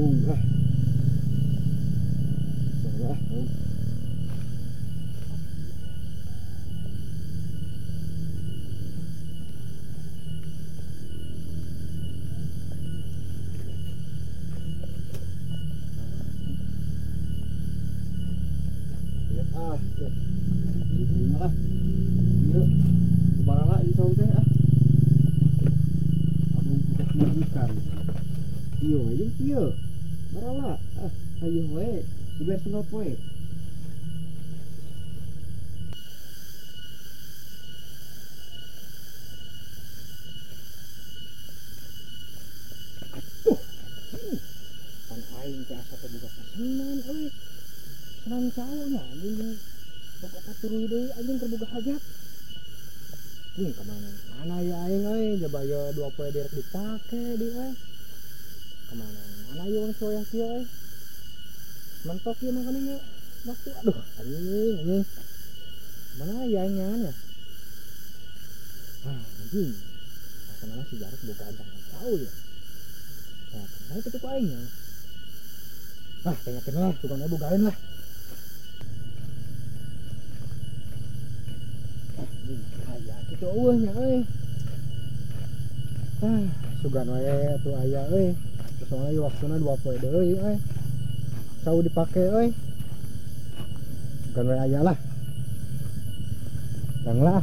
saung ah. Salah, saung. Terima lah. Iya. Barala di saung teh ah. Abang budak majikan. Iyo, jeung kieu. Barala ah, hayu we. Diber sengop we. Atuh. Kan aing teh asa teh boga pesenan euy. Senang caunya anjing. Pokok katuruy deui anjing keur boga hajat. Kemana? Mana ya aing euy, jabaya 20 derek dipake di euy. Kemana? Mana ya wong soyah kieu euy. Mentok ieu makanya nya waktu aduh anjing. Mana ya aing ya? Ah, anjing. Asana si Jarot boga jangan tahu ya. Ya, kan kitu ku aing nya. Ah, tanyakeun lah, tukang bogaeun lah. Aya kitu eueuh nya euy. Ah, sugan we atuh aya euy. Soalnya ieu waktuna 20 deui euy. Sau dipake euy. Sugan we aya lah. Tang lah.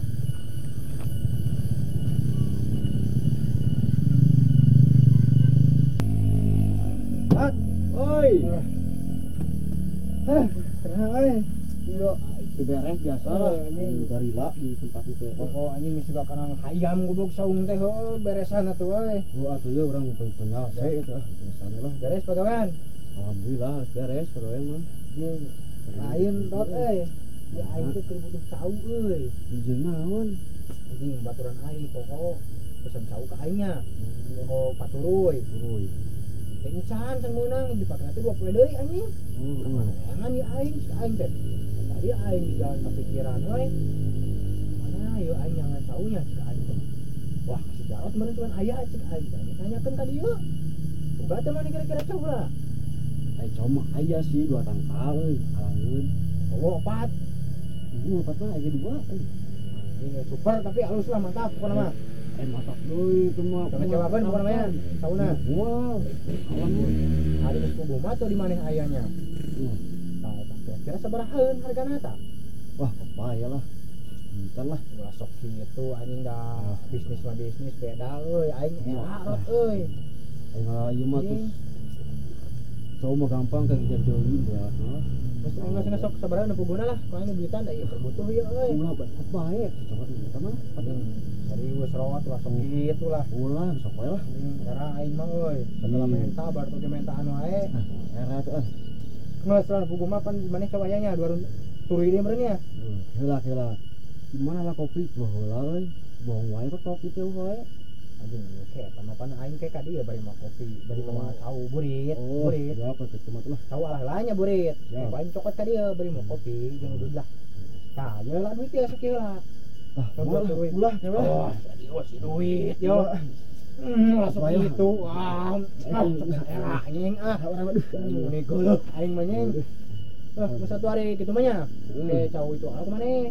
At, oi. Tenang euy. Iyo beres biasa lah anjing garila di tempat itu. Oh anjing misi bakanang hayam goblok saung teh heuh beresan atuh euy. Oh atuh ya urang penyelesai eta. Biasana lah beres pagawean. Alhamdulillah beres pagawean mah. Jeung lain tot euy. Ya aing teh keur butuh cau euy. Jeung naon? Anjing baturan aing pokok pesen cau ka aing nya. Oh paturuy. Teh encan can meunang dipake teh 20 deui anjing. Kemana ya aing teh. Tadi aing di jalan kepikiran we. Mana yeuh aing nyangan caunya cek aing teh. Wah, si Jarot meureun cuman aya cek aing teh. Tanyakeun ka dieu. Boga teh mana kira-kira cau lah. Ai cau mah aya sih 2 tangkal euy, halangeun. Oh, 4. 4 mah aya 2 euy. Ini super tapi halus lah mantap pokona mah. Mantap deui itu mah. Coba cobakeun pokona mah sauna. Wah, halangeun. Ari geus kubu mah teu di maneh ayanya. Kira sabarahaeun hargana ta? Wah, papaya lah. Entar lah. Ulah sok kitu anjing dah bisnis mah bisnis beda euy, aing elak euy. Aing ieu mah terus cau mah gampang ka kieu deui ya. Geus sok sabaraha nu puguna lah, kau aing duitan da ieu butuh ieu euy. Ulah bae, coba eta mah. Serius rawat lah sok kitu lah. Ulah sok wae lah. Era aing mah euy, setelah main sabar tuh gementaan wae. Era tuh nggak setelah buku mah pan mana cawayanya dua turi dia merenya. Heula. Gimana lah kopi tuh heula euy. Bohong wae kok kopi teh wae. Anjing oke, sama pan aing teh ka dieu bari mah kopi, bari mah cau burit. Ya apa kitu mah lah. Cau lah-lahnya burit. Aing cokot ka dieu bari mah kopi jeung udud lah. Tah, ye lah duit ya sakieu lah. Tah, ulah coba. Oh, serius duit yo. Langsung itu, wah, anjing ini golok, aing manyeng. Satu hari gitu manya, cau itu aku mana?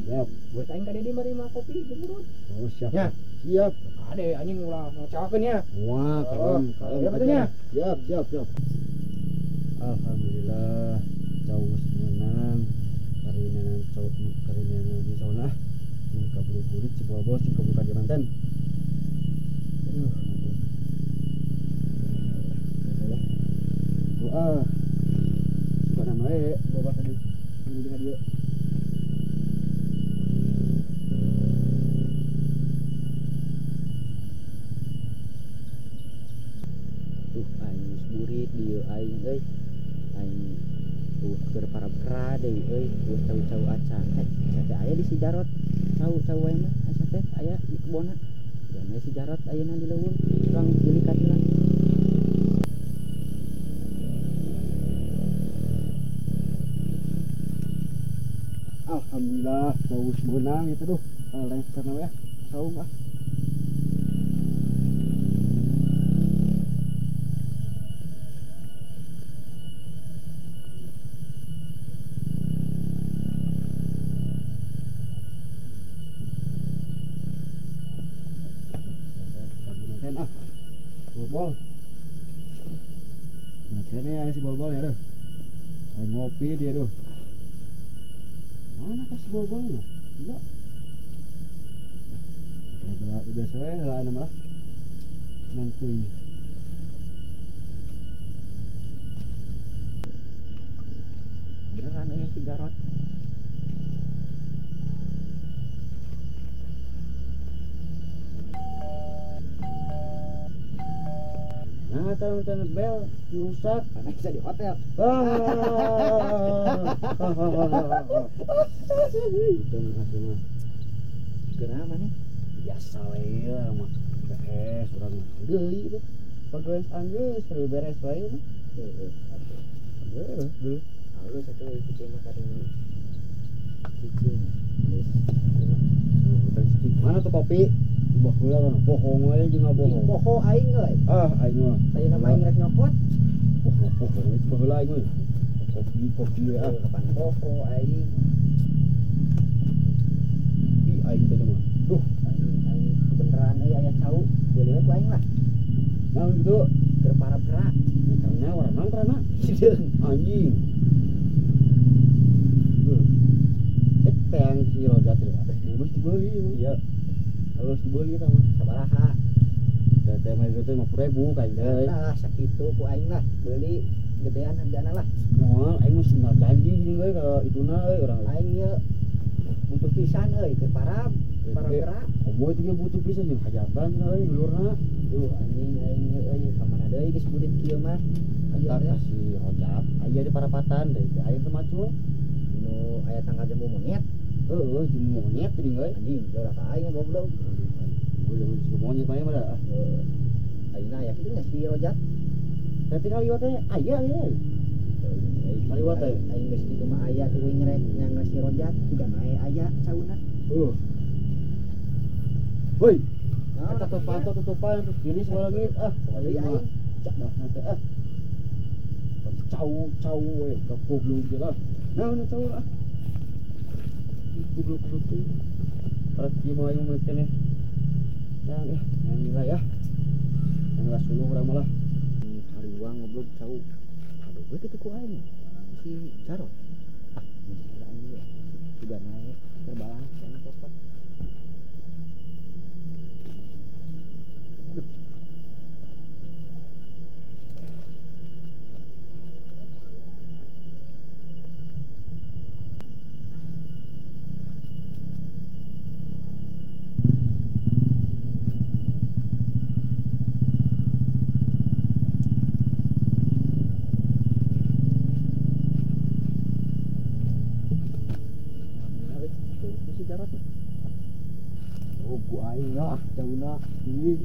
Buat aing kade di mari mah kopi jemurut. Oh siap. Ya, siap. Ade anjing ulah ngacakeun ya. Wah, kalem. Ya betulnya. Siap. Alhamdulillah, cau geus meunang. Karinana cau karinana di sauna. Ini kaburu burit si bos si kaburu ka manten. Bukan wae bawa tadi ini ka dieu. Tuh aing burit dieu aing euy. Aing tuh keur para deui euy, geus cau-cau acan. Teh aya di si Jarot. Cau wae mah asa teh aya di kebonna. Ya si Jarot ayeuna di leuweung, urang pilih kadilan. Alhamdulillah, cau sebenang itu tuh. Lain karena ya, saung ah. ah. Bol. Nah, kayaknya si bol ya deh. Ayo ngopi dia tuh. Mana kasih bol-bolnya? Tidak. Biasa ya lah nama nanti. Beneran ini si Garot. Nah, tahu bel rusak. Karena bisa di hotel. Kenapa nih? Biasa ya mah. Beres orang deui itu. Pagawai anggeus seru beres wae mah. Heeh. Beres dulu. Lalu satu kucing makan cicing. Mana tuh kopi? Baheula kan bohong we jeung bohong. Poho aing euy. Ah, aing mah. Tadi nama aing rek nyokot. Poho itu baheula aing mah. Kopi we ah. Kapan poho aing. Di aing teh mah. Duh, aing kebeneran euy aya cau. Beuleuh ku aing lah. Nah gitu. Keur para gerak. Karena warna karena sideung anjing. Teng si Rojat teh. Harus dibeli iya. Harus dibeli eta mah. Sabaraha? Teh mah itu 50.000 kain teh. Nah, sakitu ku aing lah beli gedean hargana lah. Moal aing mah tinggal janji geuning euy ka ituna euy urang. Aing ye butuh pisan euy keur para gerak. Boy teh butuh pisan jeung hajatan euy dulurna. Duh anjing aing euy ka mana deui geus budit kieu mah. Aya kasih Rojat, aya di Parapatan deui aya teh macul. Nu aya tanggal jemu monyet. Heeh, jemu monyet teh euy. Anjing jauh lah aing goblok. Gua jeung jemu monyet bae mah da. Heeh. Ayeuna aya kitu nya si Rojat. Tapi kaliwat teh aya ya. Kaliwat teh aing geus kitu mah aya tuh ngerek yang si Rojat juga aya cauna. Woi. Nah, tutupan terus gini semua lagi. Ah, aing mah. Cak dah nanti ah. Cau we, goblok ge lah. Nah, cau lah. Goblok tuh. Para kieu aing mah keneh. Yang nilai ya. Yang lah suluh urang malah. Hariwang goblok cau. Aduh, gue kitu ku aing. Si Jarot. Ah, misalnya aing sudah naik terbang kan cepat. Oh, ku aing lah, cauna ini.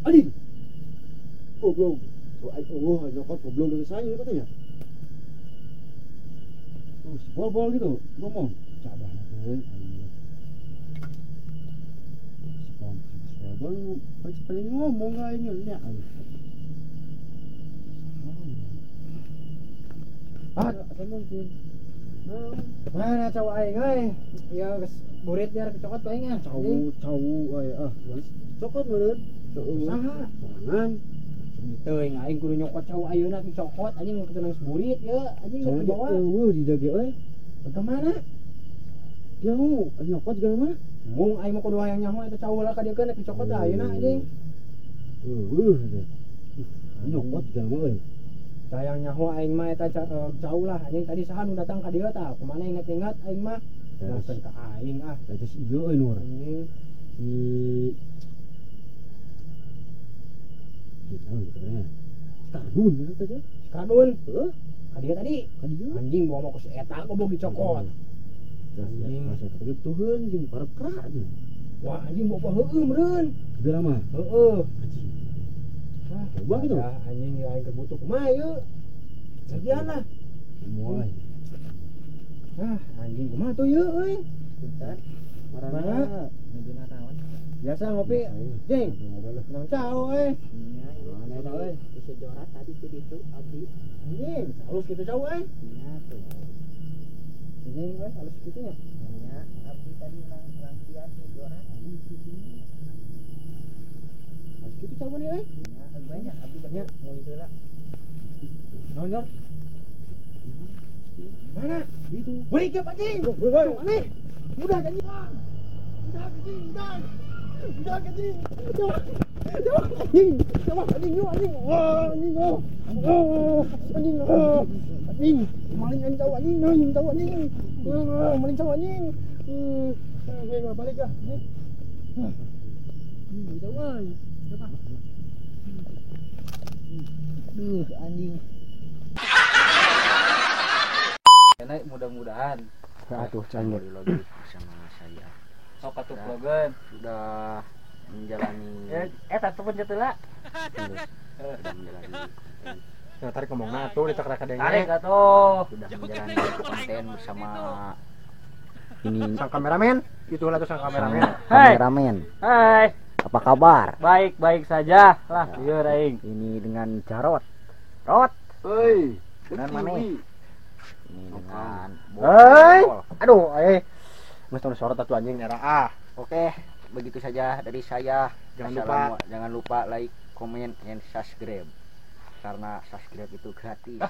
Anjing. Goblok. So ai nyokot goblok dari saya katanya. Terus bol gitu ngomong. Cabah teh. Bol paling ngomong aing nya. Ah, mungkin. Mana cowok aing euy? Ya geus burit biar kecokot bae nya. Cau euy ah. Cokot meureun. Saha? Sorangan. Teuing aing kudu nyokot cau ayeuna ki cokot anjing kitu nang burit ya anjing geus dibawa. Eueuh di dage euy. Ka mana? Jauh, nyokot juga mah. Mung aing mah kudu hayang nyaho eta cau lah ka dieu nek dicokot ayeuna anjing. Eueuh. Nyokot juga mah euy. Hayang nyaho aing mah eta cau lah anjing tadi saha nu datang ka dieu tah. Kumaha ingat-ingat aing mah. Langsung ka aing ah. Eta si ieu euy nur. Anjing. tahu sebenarnya kardun gitu saja kardun kadia tadi anjing bawa mau ke si eta goblok dicokot anjing masih tetep tuheun jeung parep kerak wah anjing bawa heueuh meureun geura mah heueuh coba gitu anjing yang kebutuh kumaha ieu lagiana moal anjing kumaha tuh ieu euy punten marana ngejuna naon biasa ngopi jeng nang cao euy mana eta euy bisa jorat tadi di ditu abdi anjing halus kitu jauh euy nya tuh anjing euy halus kitu nya nya abdi tadi nang kieu di jorat anjing kitu halus kitu jauh nih euy nya banyak abdi banyak mau heula naon jor mana itu balik ke anjing aneh udah anjing udah anjing wah anjing maling anjing tahu anjing maling tahu anjing balik ah anjing tahu anjing Enak mudah-mudahan aduh canggih lagi bersama saya. Sok atuh vlogan sudah menjalani eta tuh pencet heula. Sudah menjalani. Nah, tarik ngomongna tuh ditak kadenge. Tarik atuh. Sudah menjalani konten bersama ini sang kameramen. Itulah tuh sang kameramen. Kameramen. Hai. Apa kabar? Baik saja. Lah, ieu aing. Ini dengan Jarot. Rot. Hei, Dengan mana? Ini dengan aduh, Mas tong sorot atuh anjing era Oke, begitu saja dari saya. Jangan lupa like, comment, and subscribe. Karena subscribe itu gratis.